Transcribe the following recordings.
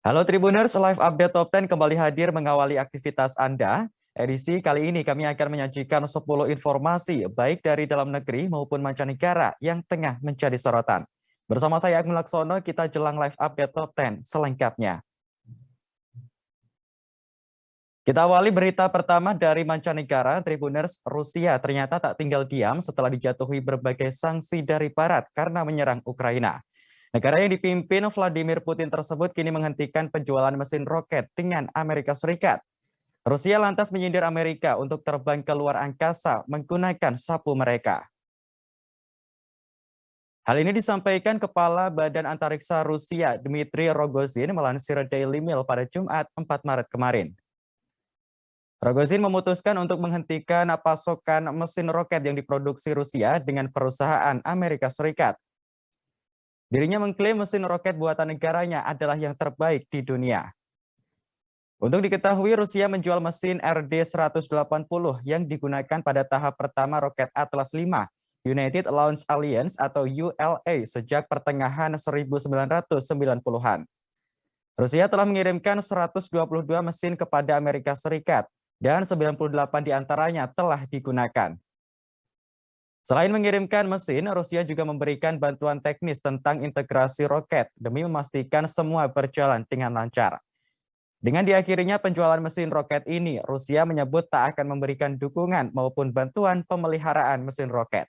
Halo Tribuners, Live Update Top 10 kembali hadir mengawali aktivitas Anda. Edisi kali ini kami akan menyajikan 10 informasi baik dari dalam negeri maupun mancanegara yang tengah menjadi sorotan. Bersama saya Agni Laksono, kita jelang Live Update Top 10 selengkapnya. Kita awali berita pertama dari mancanegara. Tribuners, Rusia ternyata tak tinggal diam setelah dijatuhi berbagai sanksi dari Barat karena menyerang Ukraina. Negara yang dipimpin Vladimir Putin tersebut kini menghentikan penjualan mesin roket dengan Amerika Serikat. Rusia lantas menyindir Amerika untuk terbang ke luar angkasa menggunakan sapu mereka. Hal ini disampaikan Kepala Badan Antariksa Rusia Dmitry Rogozin melansir Daily Mail pada Jumat 4 Maret kemarin. Rogozin memutuskan untuk menghentikan pasokan mesin roket yang diproduksi Rusia dengan perusahaan Amerika Serikat. Dirinya mengklaim mesin roket buatan negaranya adalah yang terbaik di dunia. Untuk diketahui, Rusia menjual mesin RD-180 yang digunakan pada tahap pertama roket Atlas V, United Launch Alliance atau ULA sejak pertengahan 1990-an. Rusia telah mengirimkan 122 mesin kepada Amerika Serikat dan 98 diantaranya telah digunakan. Selain mengirimkan mesin, Rusia juga memberikan bantuan teknis tentang integrasi roket demi memastikan semua berjalan dengan lancar. Dengan diakhirinya penjualan mesin roket ini, Rusia menyebut tak akan memberikan dukungan maupun bantuan pemeliharaan mesin roket.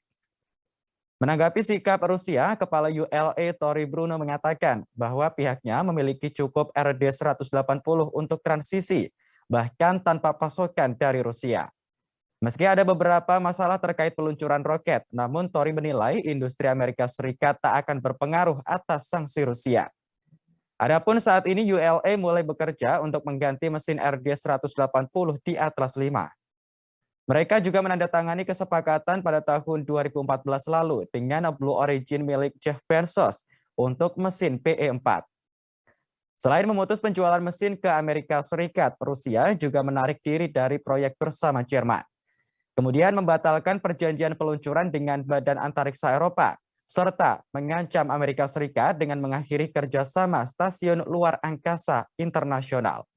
Menanggapi sikap Rusia, Kepala ULA Tory Bruno mengatakan bahwa pihaknya memiliki cukup RD-180 untuk transisi, bahkan tanpa pasokan dari Rusia. Meski ada beberapa masalah terkait peluncuran roket, namun Tory menilai industri Amerika Serikat tak akan berpengaruh atas sanksi Rusia. Adapun saat ini ULA mulai bekerja untuk mengganti mesin RD-180 di Atlas V. Mereka juga menandatangani kesepakatan pada tahun 2014 lalu dengan Blue Origin milik Jeff Bezos untuk mesin PE-4. Selain memutus penjualan mesin ke Amerika Serikat, Rusia juga menarik diri dari proyek bersama Jerman. Kemudian membatalkan perjanjian peluncuran dengan Badan Antariksa Eropa, serta mengancam Amerika Serikat dengan mengakhiri kerjasama stasiun luar angkasa internasional.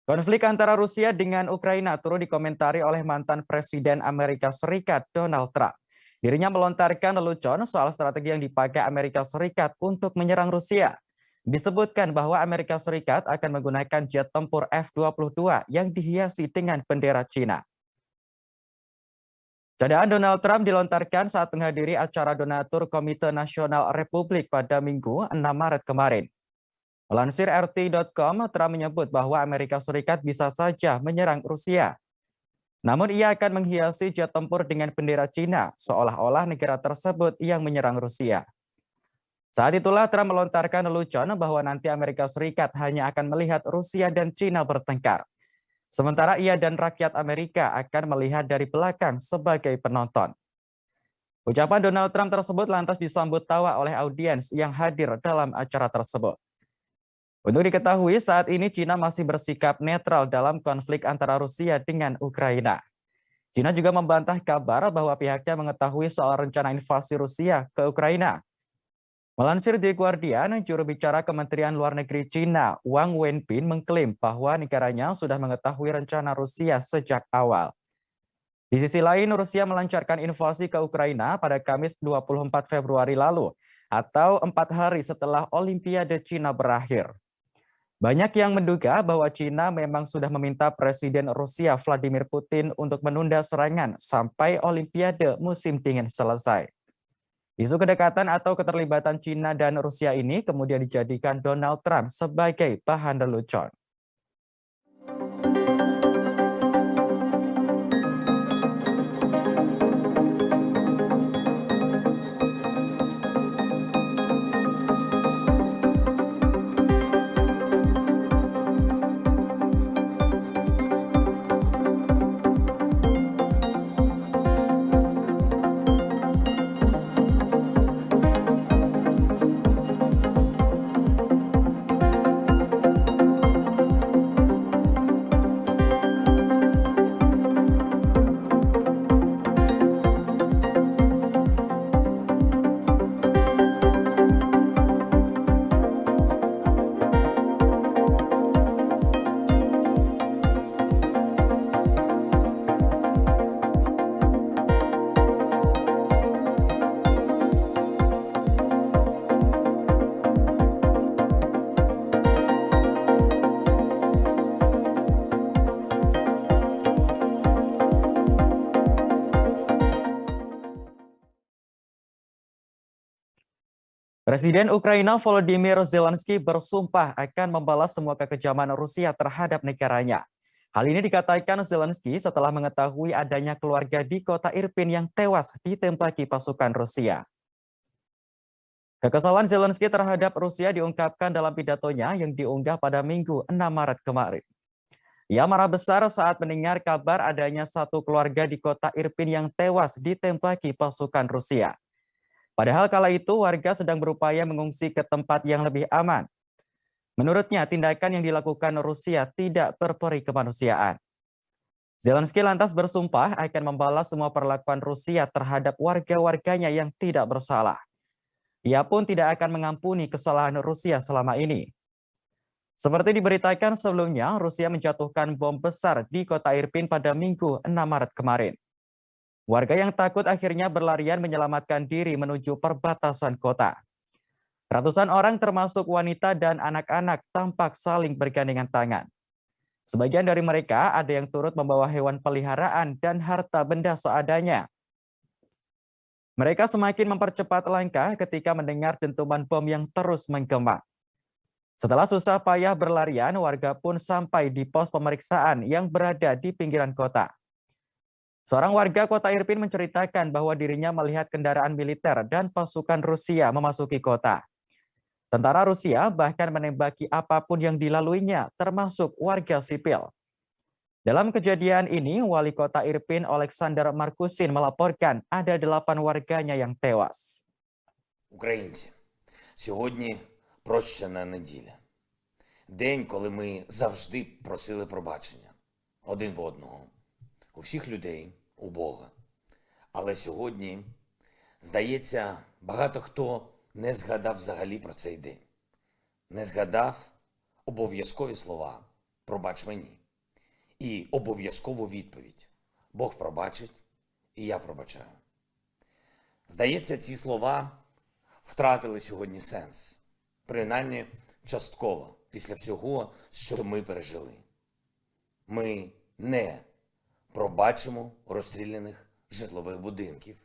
Konflik antara Rusia dengan Ukraina turut dikomentari oleh mantan Presiden Amerika Serikat Donald Trump. Dirinya melontarkan lelucon soal strategi yang dipakai Amerika Serikat untuk menyerang Rusia. Disebutkan bahwa Amerika Serikat akan menggunakan jet tempur F-22 yang dihiasi dengan bendera Cina. Candaan Donald Trump dilontarkan saat menghadiri acara donatur Komite Nasional Republik pada Minggu 6 Maret kemarin. Melansir RT.com, Trump menyebut bahwa Amerika Serikat bisa saja menyerang Rusia. Namun ia akan menghiasi jet tempur dengan bendera Cina, seolah-olah negara tersebut yang menyerang Rusia. Saat itulah Trump melontarkan lelucon bahwa nanti Amerika Serikat hanya akan melihat Rusia dan Cina bertengkar. Sementara ia dan rakyat Amerika akan melihat dari belakang sebagai penonton. Ucapan Donald Trump tersebut lantas disambut tawa oleh audiens yang hadir dalam acara tersebut. Untuk diketahui, saat ini Cina masih bersikap netral dalam konflik antara Rusia dengan Ukraina. Cina juga membantah kabar bahwa pihaknya mengetahui soal rencana invasi Rusia ke Ukraina. Melansir The Guardian, juru bicara Kementerian Luar Negeri Cina, Wang Wenbin, mengklaim bahwa negaranya sudah mengetahui rencana Rusia sejak awal. Di sisi lain, Rusia melancarkan invasi ke Ukraina pada Kamis 24 Februari lalu, atau 4 hari setelah Olimpiade Cina berakhir. Banyak yang menduga bahwa Cina memang sudah meminta Presiden Rusia Vladimir Putin untuk menunda serangan sampai Olimpiade musim dingin selesai. Isu kedekatan atau keterlibatan Cina dan Rusia ini kemudian dijadikan Donald Trump sebagai bahan lelucon. Presiden Ukraina Volodymyr Zelensky bersumpah akan membalas semua kekejaman Rusia terhadap negaranya. Hal ini dikatakan Zelensky setelah mengetahui adanya keluarga di kota Irpin yang tewas ditembaki pasukan Rusia. Kekesalan Zelensky terhadap Rusia diungkapkan dalam pidatonya yang diunggah pada Minggu 6 Maret kemarin. Ia marah besar saat mendengar kabar adanya satu keluarga di kota Irpin yang tewas ditembaki pasukan Rusia. Padahal kala itu warga sedang berupaya mengungsi ke tempat yang lebih aman. Menurutnya, tindakan yang dilakukan Rusia tidak berperi kemanusiaan. Zelensky lantas bersumpah akan membalas semua perlakuan Rusia terhadap warga-warganya yang tidak bersalah. Ia pun tidak akan mengampuni kesalahan Rusia selama ini. Seperti diberitakan sebelumnya, Rusia menjatuhkan bom besar di kota Irpin pada Minggu 6 Maret kemarin. Warga yang takut akhirnya berlarian menyelamatkan diri menuju perbatasan kota. Ratusan orang termasuk wanita dan anak-anak tampak saling bergandengan tangan. Sebagian dari mereka ada yang turut membawa hewan peliharaan dan harta benda seadanya. Mereka semakin mempercepat langkah ketika mendengar dentuman bom yang terus menggema. Setelah susah payah berlarian, warga pun sampai di pos pemeriksaan yang berada di pinggiran kota. Seorang warga kota Irpin menceritakan bahwa dirinya melihat kendaraan militer dan pasukan Rusia memasuki kota. Tentara Rusia bahkan menembaki apapun yang dilaluinya, termasuk warga sipil. Dalam kejadian ini, wali kota Irpin Олександр Маркусін melaporkan ada 8 warganya yang tewas. Українці, сьогодні прощена неділя. День, коли ми завжди просили пробачення один в одного. У всіх людей, у Бога. Але сьогодні, здається, багато хто не згадав взагалі про цей день. Не згадав обов'язкові слова «пробач мені». І обов'язкову відповідь «Бог пробачить, і я пробачаю». Здається, ці слова втратили сьогодні сенс. Принаймні, частково, після всього, що ми пережили. Ми не пробачимо розстріляних житлових будинків.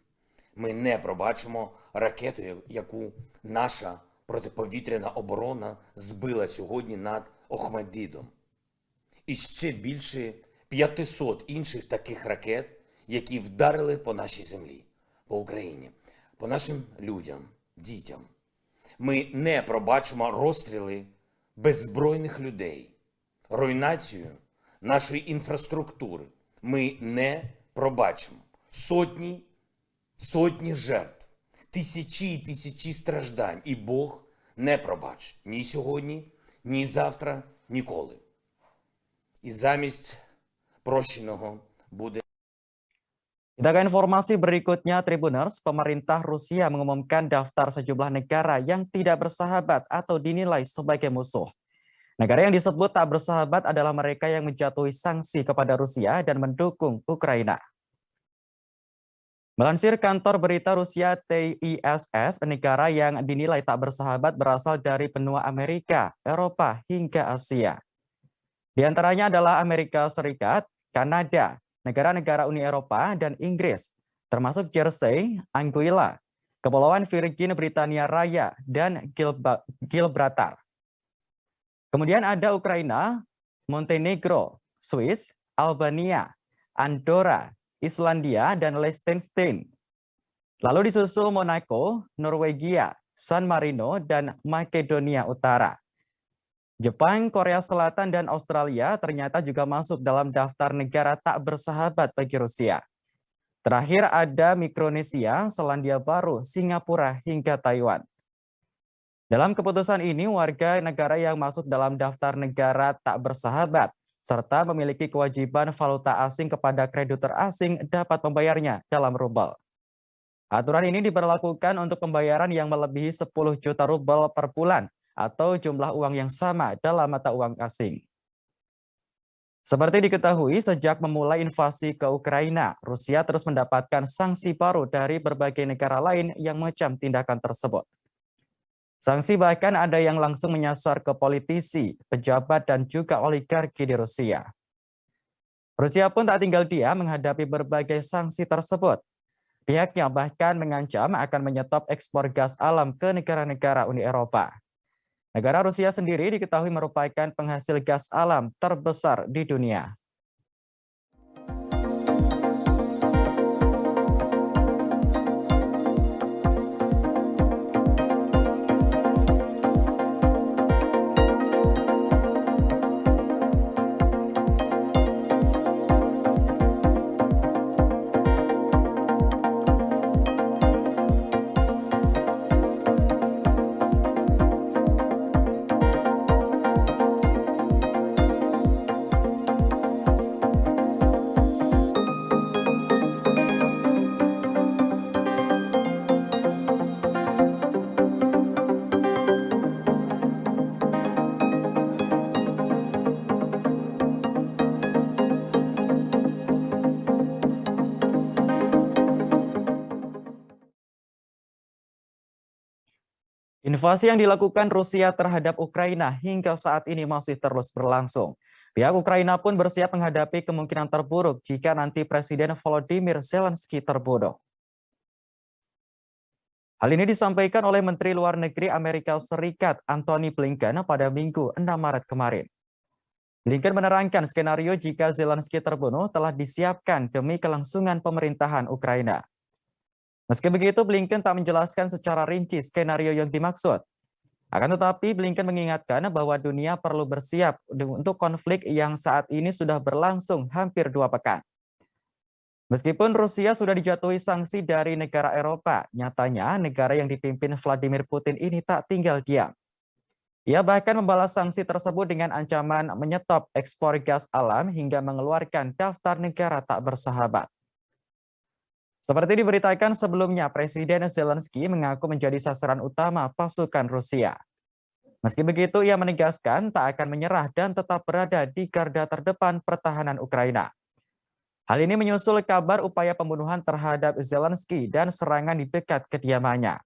Ми не пробачимо ракету, яку наша протиповітряна оборона збила сьогодні над Охмаддитом. І ще більше 500 інших таких ракет, які вдарили по нашій землі, по Україні, по нашим людям, дітям. Ми не пробачимо розстріли беззбройних людей, руйнацію нашої інфраструктури. Ми не пробачимо сотні жертв, тисячі і тисячі страждань. І Бог не пробачить ні сьогодні, ні завтра, ніколи. І замість прощеного буде. Kita ke informasi berikutnya, Tribuners, pemerintah Rusia mengumumkan daftar sejumlah negara yang tidak bersahabat atau dinilai sebagai musuh. Negara yang disebut tak bersahabat adalah mereka yang menjatuhi sanksi kepada Rusia dan mendukung Ukraina. Melansir kantor berita Rusia TISS, negara yang dinilai tak bersahabat berasal dari benua Amerika, Eropa, hingga Asia. Di antaranya adalah Amerika Serikat, Kanada, negara-negara Uni Eropa, dan Inggris, termasuk Jersey, Anguilla, Kepulauan Virgin Britania Raya, dan Gibraltar. Kemudian ada Ukraina, Montenegro, Swiss, Albania, Andorra, Islandia, dan Liechtenstein. Lalu disusul Monaco, Norwegia, San Marino, dan Makedonia Utara. Jepang, Korea Selatan, dan Australia ternyata juga masuk dalam daftar negara tak bersahabat bagi Rusia. Terakhir ada Mikronesia, Selandia Baru, Singapura, hingga Taiwan. Dalam keputusan ini, warga negara yang masuk dalam daftar negara tak bersahabat serta memiliki kewajiban valuta asing kepada kreditur asing dapat membayarnya dalam rubel. Aturan ini diberlakukan untuk pembayaran yang melebihi 10 juta rubel per bulan atau jumlah uang yang sama dalam mata uang asing. Seperti diketahui, sejak memulai invasi ke Ukraina, Rusia terus mendapatkan sanksi baru dari berbagai negara lain yang mengecam tindakan tersebut. Sanksi bahkan ada yang langsung menyasar ke politisi, pejabat, dan juga oligarki di Rusia. Rusia pun tak tinggal diam menghadapi berbagai sanksi tersebut. Pihaknya bahkan mengancam akan menyetop ekspor gas alam ke negara-negara Uni Eropa. Negara Rusia sendiri diketahui merupakan penghasil gas alam terbesar di dunia. Invasi yang dilakukan Rusia terhadap Ukraina hingga saat ini masih terus berlangsung. Pihak Ukraina pun bersiap menghadapi kemungkinan terburuk jika nanti Presiden Volodymyr Zelensky terbunuh. Hal ini disampaikan oleh Menteri Luar Negeri Amerika Serikat Antony Blinken pada Minggu 6 Maret kemarin. Blinken menerangkan skenario jika Zelensky terbunuh telah disiapkan demi kelangsungan pemerintahan Ukraina. Meski begitu, Blinken tak menjelaskan secara rinci skenario yang dimaksud. Akan tetapi, Blinken mengingatkan bahwa dunia perlu bersiap untuk konflik yang saat ini sudah berlangsung hampir 2 pekan. Meskipun Rusia sudah dijatuhi sanksi dari negara Eropa, nyatanya negara yang dipimpin Vladimir Putin ini tak tinggal diam. Ia bahkan membalas sanksi tersebut dengan ancaman menyetop ekspor gas alam hingga mengeluarkan daftar negara tak bersahabat. Seperti diberitakan sebelumnya, Presiden Zelensky mengaku menjadi sasaran utama pasukan Rusia. Meski begitu, ia menegaskan tak akan menyerah dan tetap berada di garda terdepan pertahanan Ukraina. Hal ini menyusul kabar upaya pembunuhan terhadap Zelensky dan serangan di dekat kediamannya.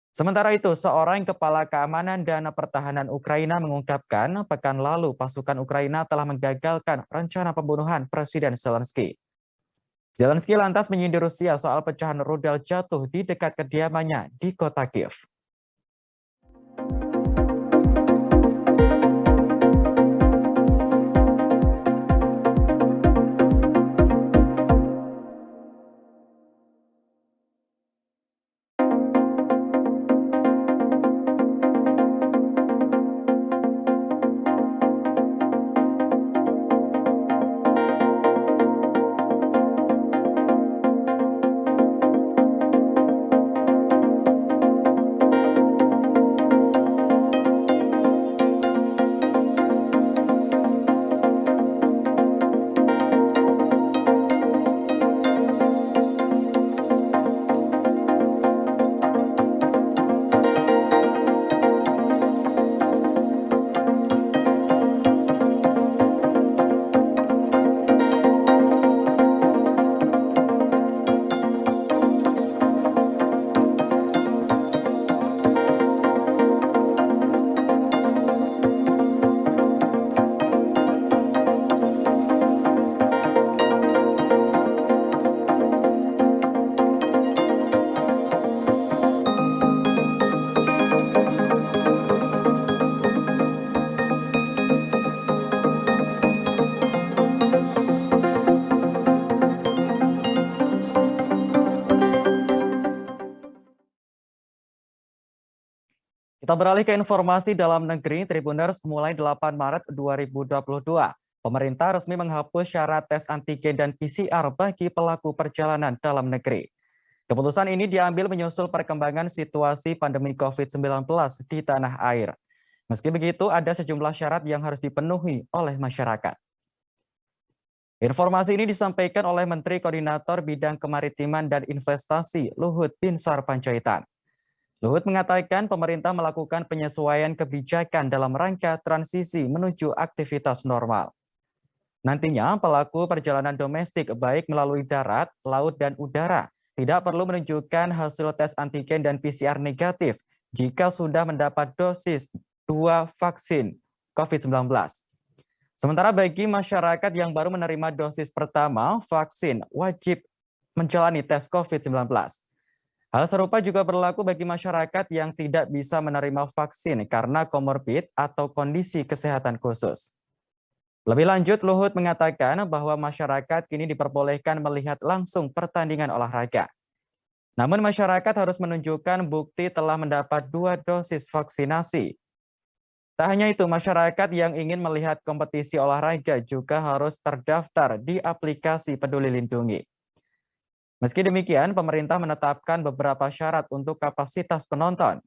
Sementara itu, seorang kepala keamanan dan pertahanan Ukraina mengungkapkan pekan lalu pasukan Ukraina telah menggagalkan rencana pembunuhan Presiden Zelensky. Zelensky lantas menyindir Rusia soal pecahan rudal jatuh di dekat kediamannya di kota Kiev. Kita beralih ke informasi dalam negeri. Tribuners, mulai 8 Maret 2022, pemerintah resmi menghapus syarat tes antigen dan PCR bagi pelaku perjalanan dalam negeri. Keputusan ini diambil menyusul perkembangan situasi pandemi COVID-19 di tanah air. Meski begitu, ada sejumlah syarat yang harus dipenuhi oleh masyarakat. Informasi ini disampaikan oleh Menteri Koordinator Bidang Kemaritiman dan Investasi Luhut Binsar Panjaitan. Luhut mengatakan pemerintah melakukan penyesuaian kebijakan dalam rangka transisi menuju aktivitas normal. Nantinya pelaku perjalanan domestik baik melalui darat, laut, dan udara tidak perlu menunjukkan hasil tes antigen dan PCR negatif jika sudah mendapat dosis 2 vaksin COVID-19. Sementara bagi masyarakat yang baru menerima dosis pertama, vaksin wajib menjalani tes COVID-19. Hal serupa juga berlaku bagi masyarakat yang tidak bisa menerima vaksin karena komorbid atau kondisi kesehatan khusus. Lebih lanjut, Luhut mengatakan bahwa masyarakat kini diperbolehkan melihat langsung pertandingan olahraga. Namun masyarakat harus menunjukkan bukti telah mendapat 2 dosis vaksinasi. Tak hanya itu, masyarakat yang ingin melihat kompetisi olahraga juga harus terdaftar di aplikasi Peduli Lindungi. Meski demikian, pemerintah menetapkan beberapa syarat untuk kapasitas penonton.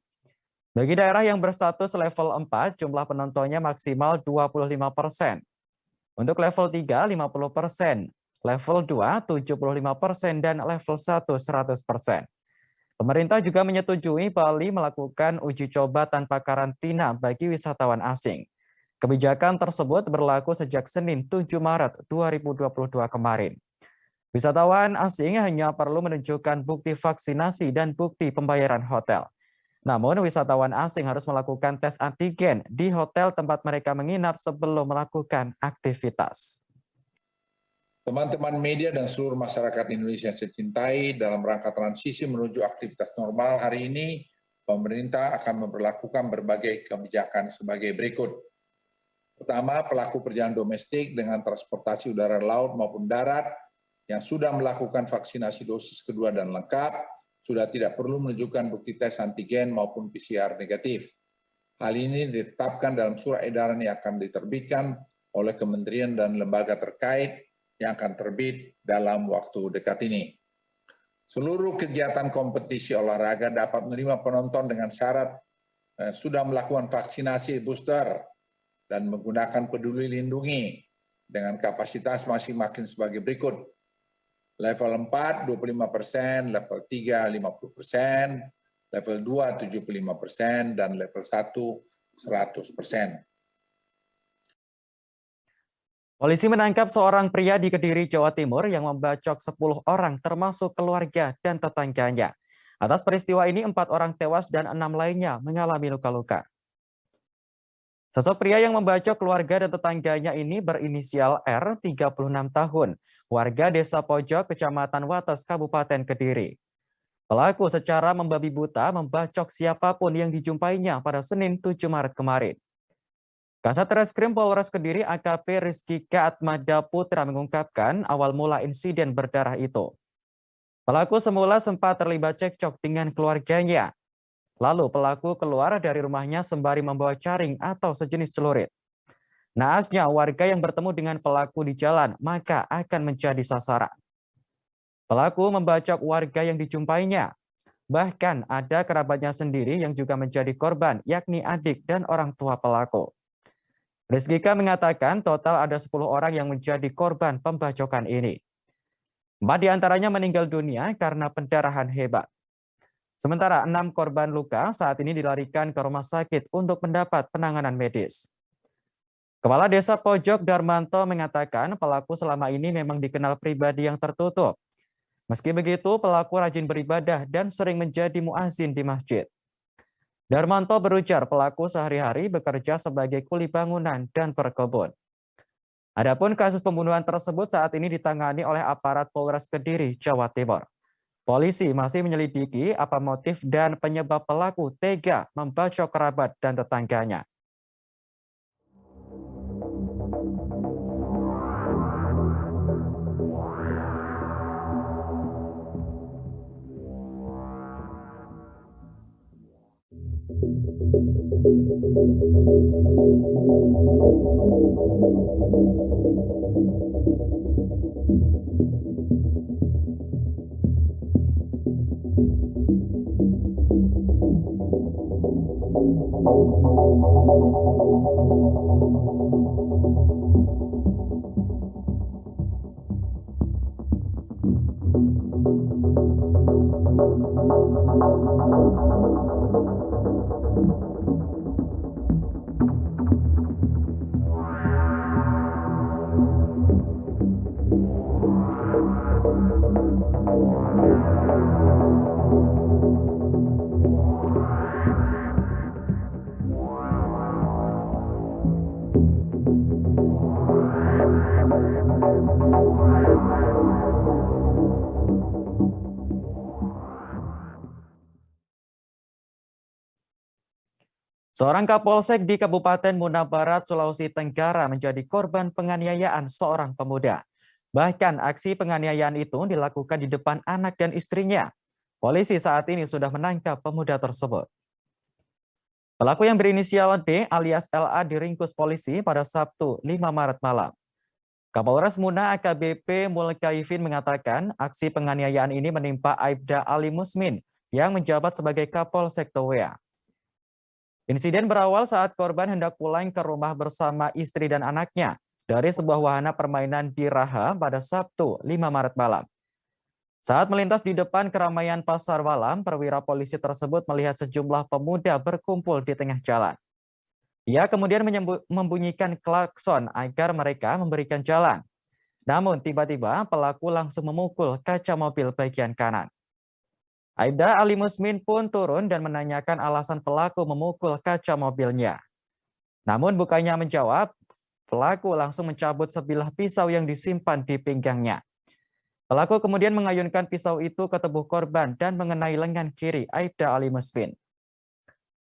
Bagi daerah yang berstatus level 4, jumlah penontonnya maksimal 25%. Untuk level 3, 50%. Level 2, 75%, dan level 1, 100%. Pemerintah juga menyetujui Bali melakukan uji coba tanpa karantina bagi wisatawan asing. Kebijakan tersebut berlaku sejak Senin 7 Maret 2022 kemarin. Wisatawan asing hanya perlu menunjukkan bukti vaksinasi dan bukti pembayaran hotel. Namun wisatawan asing harus melakukan tes antigen di hotel tempat mereka menginap sebelum melakukan aktivitas. Teman-teman media dan seluruh masyarakat Indonesia yang saya cintai, dalam rangka transisi menuju aktivitas normal hari ini, pemerintah akan memperlakukan berbagai kebijakan sebagai berikut. Pertama, pelaku perjalanan domestik dengan transportasi udara, laut maupun darat yang sudah melakukan vaksinasi dosis kedua dan lengkap, sudah tidak perlu menunjukkan bukti tes antigen maupun PCR negatif. Hal ini ditetapkan dalam surat edaran yang akan diterbitkan oleh kementerian dan lembaga terkait yang akan terbit dalam waktu dekat ini. Seluruh kegiatan kompetisi olahraga dapat menerima penonton dengan syarat sudah melakukan vaksinasi booster dan menggunakan Peduli Lindungi dengan kapasitas masing-masing sebagai berikut. Level 4, 25%, level 3, 50%, level 2, 75%, dan level 1, 100%. Polisi menangkap seorang pria di Kediri, Jawa Timur yang membacok 10 orang termasuk keluarga dan tetangganya. Atas peristiwa ini 4 orang tewas dan 6 lainnya mengalami luka-luka. Sosok pria yang membacok keluarga dan tetangganya ini berinisial R, 36 tahun, warga Desa Pojok, Kecamatan Wates, Kabupaten Kediri. Pelaku secara membabi buta membacok siapapun yang dijumpainya pada Senin 7 Maret kemarin. Kasat Reskrim Polres Kediri AKP Rizkika Atmada Putra mengungkapkan awal mula insiden berdarah itu. Pelaku semula sempat terlibat cekcok dengan keluarganya. Lalu pelaku keluar dari rumahnya sembari membawa jaring atau sejenis celurit. Naasnya warga yang bertemu dengan pelaku di jalan maka akan menjadi sasaran. Pelaku membacok warga yang dijumpainya. Bahkan ada kerabatnya sendiri yang juga menjadi korban, yakni adik dan orang tua pelaku. Rizkika mengatakan total ada 10 orang yang menjadi korban pembacokan ini. 4 diantaranya meninggal dunia karena pendarahan hebat. Sementara 6 korban luka saat ini dilarikan ke rumah sakit untuk mendapat penanganan medis. Kepala Desa Pojok Darmanto mengatakan pelaku selama ini memang dikenal pribadi yang tertutup. Meski begitu, pelaku rajin beribadah dan sering menjadi muazin di masjid. Darmanto berujar pelaku sehari-hari bekerja sebagai kuli bangunan dan berkebun. Adapun kasus pembunuhan tersebut saat ini ditangani oleh aparat Polres Kediri, Jawa Timur. Polisi masih menyelidiki apa motif dan penyebab pelaku tega membacok kerabat dan tetangganya. Seorang Kapolsek di Kabupaten Muna Barat, Sulawesi Tenggara menjadi korban penganiayaan seorang pemuda. Bahkan aksi penganiayaan itu dilakukan di depan anak dan istrinya. Polisi saat ini sudah menangkap pemuda tersebut. Pelaku yang berinisial D alias LA diringkus polisi pada Sabtu 5 Maret malam. Kapolres Muna AKBP Mulkaifin mengatakan aksi penganiayaan ini menimpa Aibda Ali Musmin yang menjabat sebagai Kapolsek Towea. Insiden berawal saat korban hendak pulang ke rumah bersama istri dan anaknya dari sebuah wahana permainan di Raha pada Sabtu 5 Maret malam. Saat melintas di depan keramaian pasar malam, perwira polisi tersebut melihat sejumlah pemuda berkumpul di tengah jalan. Ia kemudian membunyikan klakson agar mereka memberikan jalan. Namun tiba-tiba pelaku langsung memukul kaca mobil bagian kanan. Aibda Ali Musmin pun turun dan menanyakan alasan pelaku memukul kaca mobilnya. Namun bukannya menjawab, pelaku langsung mencabut sebilah pisau yang disimpan di pinggangnya. Pelaku kemudian mengayunkan pisau itu ke tubuh korban dan mengenai lengan kiri Aibda Ali Musmin.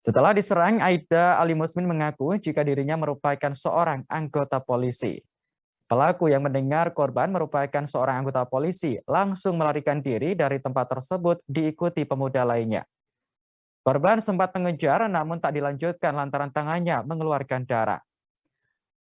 Setelah diserang, Aibda Ali Musmin mengaku jika dirinya merupakan seorang anggota polisi. Pelaku yang mendengar korban merupakan seorang anggota polisi langsung melarikan diri dari tempat tersebut diikuti pemuda lainnya. Korban sempat mengejar namun tak dilanjutkan lantaran tangannya mengeluarkan darah.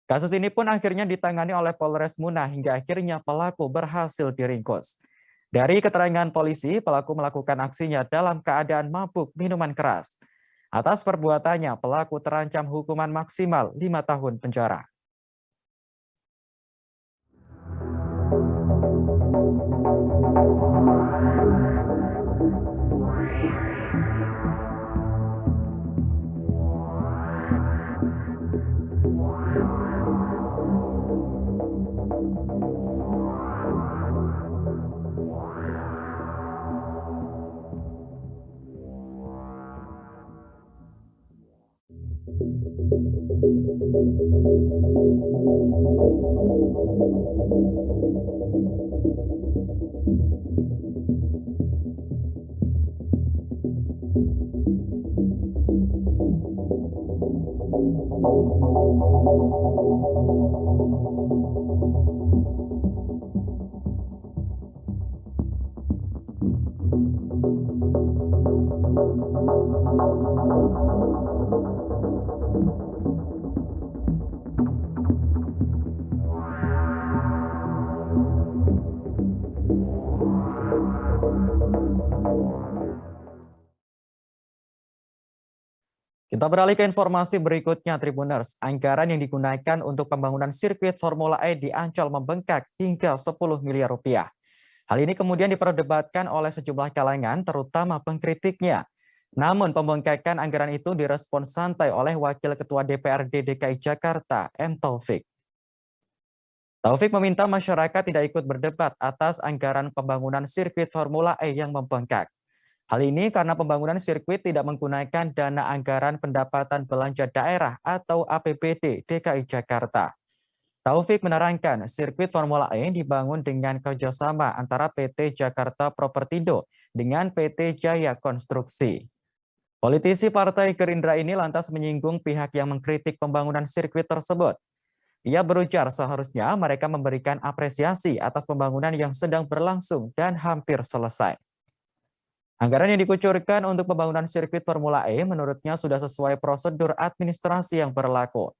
Kasus ini pun akhirnya ditangani oleh Polres Muna hingga akhirnya pelaku berhasil diringkus. Dari keterangan polisi, pelaku melakukan aksinya dalam keadaan mabuk minuman keras. Atas perbuatannya, pelaku terancam hukuman maksimal 5 tahun penjara. Kita beralih ke informasi berikutnya, Tribuners. Anggaran yang digunakan untuk pembangunan sirkuit Formula E di Ancol membengkak hingga 10 miliar rupiah. Hal ini kemudian diperdebatkan oleh sejumlah kalangan, terutama pengkritiknya. Namun pembengkakan anggaran itu direspons santai oleh Wakil Ketua DPRD DKI Jakarta, M. Taufik. Taufik meminta masyarakat tidak ikut berdebat atas anggaran pembangunan sirkuit Formula E yang membengkak. Hal ini karena pembangunan sirkuit tidak menggunakan dana anggaran pendapatan belanja daerah atau APBD DKI Jakarta. Taufik menerangkan sirkuit Formula E dibangun dengan kerjasama antara PT Jakarta Propertindo dengan PT Jaya Konstruksi. Politisi Partai Gerindra ini lantas menyinggung pihak yang mengkritik pembangunan sirkuit tersebut. Ia berujar seharusnya mereka memberikan apresiasi atas pembangunan yang sedang berlangsung dan hampir selesai. Anggaran yang dikucurkan untuk pembangunan sirkuit Formula E menurutnya sudah sesuai prosedur administrasi yang berlaku.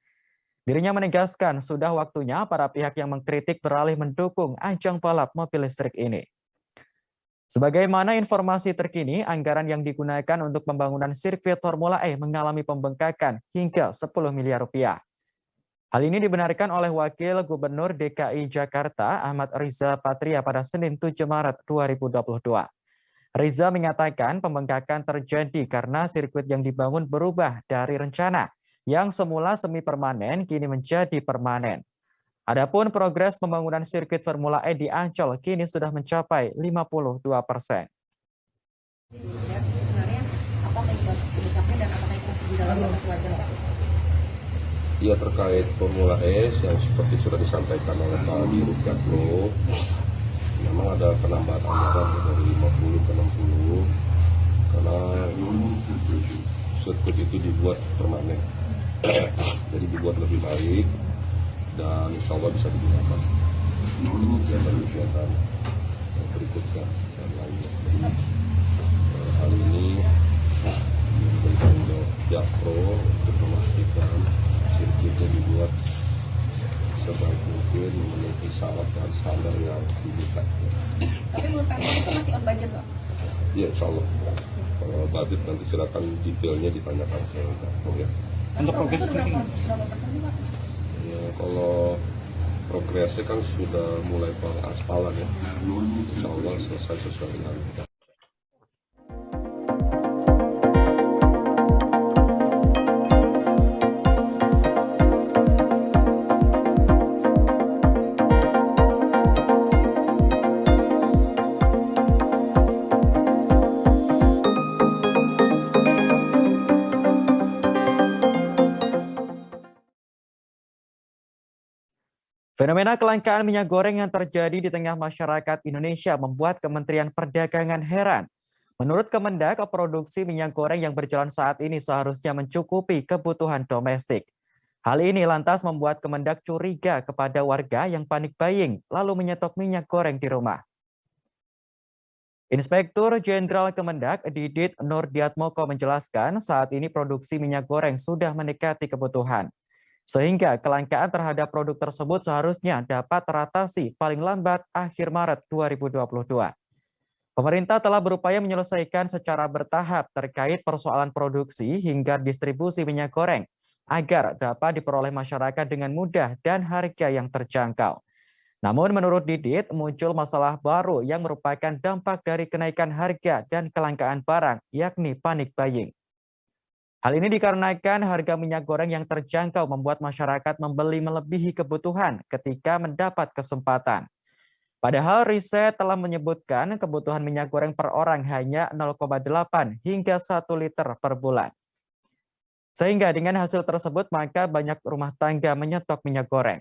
Dirinya menegaskan sudah waktunya para pihak yang mengkritik beralih mendukung ajang balap mobil listrik ini. Sebagaimana informasi terkini, anggaran yang digunakan untuk pembangunan sirkuit Formula E mengalami pembengkakan hingga 10 miliar rupiah. Hal ini dibenarkan oleh Wakil Gubernur DKI Jakarta Ahmad Riza Patria pada Senin 7 Maret 2022. Riza mengatakan pembengkakan terjadi karena sirkuit yang dibangun berubah dari rencana yang semula semi permanen kini menjadi permanen. Adapun progres pembangunan sirkuit Formula E di Ancol kini sudah mencapai 52%. Ya, terkait Formula E yang seperti sudah disampaikan oleh Pak Dirut Gaklo, memang ada penambahan anggaran dari 50 ke 60 karena sirkuit itu dibuat permanen. Jadi dibuat lebih baik dan insya Allah bisa digunakan untuk kegiatan berikutnya dan lainnya. Jadi hal ini memberikan Jakpro untuk memastikan sirkuitnya dibuat sebaik mungkin memenuhi syarat dan standar yang dibutuhkan. Tapi menurut Pemkot itu masih on budget, Pak? Iya, insya Allah. Kalau budget nanti silakan detailnya ditanyakan ke Jakpro ya. Untuk progresnya berapa persen sih, Pak? Ya, kalau progresnya kan sudah mulai pengaspalan ya. Insya Allah selesai sesuai dengan Fenomena kelangkaan minyak goreng yang terjadi di tengah masyarakat Indonesia membuat Kementerian Perdagangan heran. Menurut Kemendak, produksi minyak goreng yang berjalan saat ini seharusnya mencukupi kebutuhan domestik. Hal ini lantas membuat Kemendak curiga kepada warga yang panik buying lalu menyetok minyak goreng di rumah. Inspektur Jenderal Kemendak Didit Nurdiatmoko menjelaskan saat ini produksi minyak goreng sudah mendekati kebutuhan. Sehingga kelangkaan terhadap produk tersebut seharusnya dapat teratasi paling lambat akhir Maret 2022. Pemerintah telah berupaya menyelesaikan secara bertahap terkait persoalan produksi hingga distribusi minyak goreng agar dapat diperoleh masyarakat dengan mudah dan harga yang terjangkau. Namun menurut Didit muncul masalah baru yang merupakan dampak dari kenaikan harga dan kelangkaan barang, yakni panic buying. Hal ini dikarenakan harga minyak goreng yang terjangkau membuat masyarakat membeli melebihi kebutuhan ketika mendapat kesempatan. Padahal riset telah menyebutkan kebutuhan minyak goreng per orang hanya 0,8 hingga 1 liter per bulan. Sehingga dengan hasil tersebut maka banyak rumah tangga menyetok minyak goreng.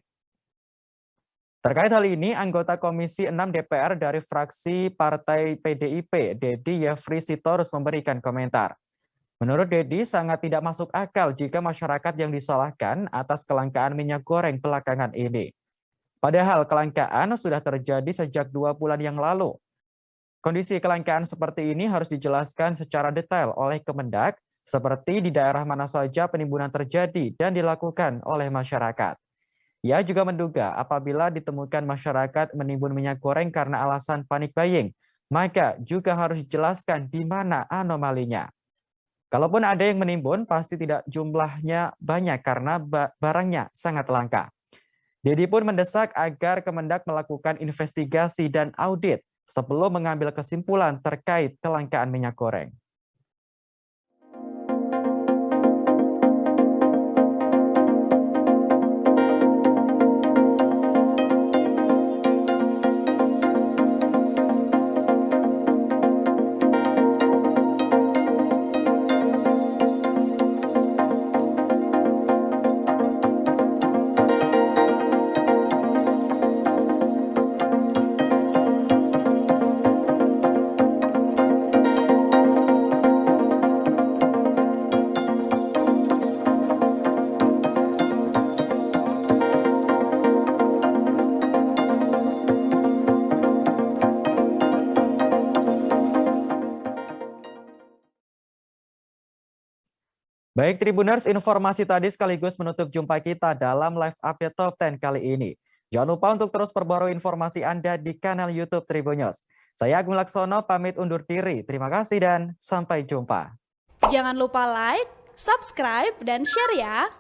Terkait hal ini, anggota Komisi 6 DPR dari fraksi Partai PDIP, Dedi Yefri Sitorus memberikan komentar. Menurut Dedi, sangat tidak masuk akal jika masyarakat yang disalahkan atas kelangkaan minyak goreng belakangan ini. Padahal kelangkaan sudah terjadi sejak 2 bulan yang lalu. Kondisi kelangkaan seperti ini harus dijelaskan secara detail oleh Kemendak, seperti di daerah mana saja penimbunan terjadi dan dilakukan oleh masyarakat. Ia juga menduga apabila ditemukan masyarakat menimbun minyak goreng karena alasan panic buying, maka juga harus dijelaskan di mana anomalinya. Kalaupun ada yang menimbun, pasti tidak jumlahnya banyak karena barangnya sangat langka. Dedi pun mendesak agar Kemendak melakukan investigasi dan audit sebelum mengambil kesimpulan terkait kelangkaan minyak goreng. Baik Tribuners, informasi tadi sekaligus menutup jumpa kita dalam live update Top 10 kali ini. Jangan lupa untuk terus perbarui informasi Anda di kanal YouTube Tribun News. Saya Agung Laksono pamit undur diri. Terima kasih dan sampai jumpa. Jangan lupa like, subscribe, dan share ya.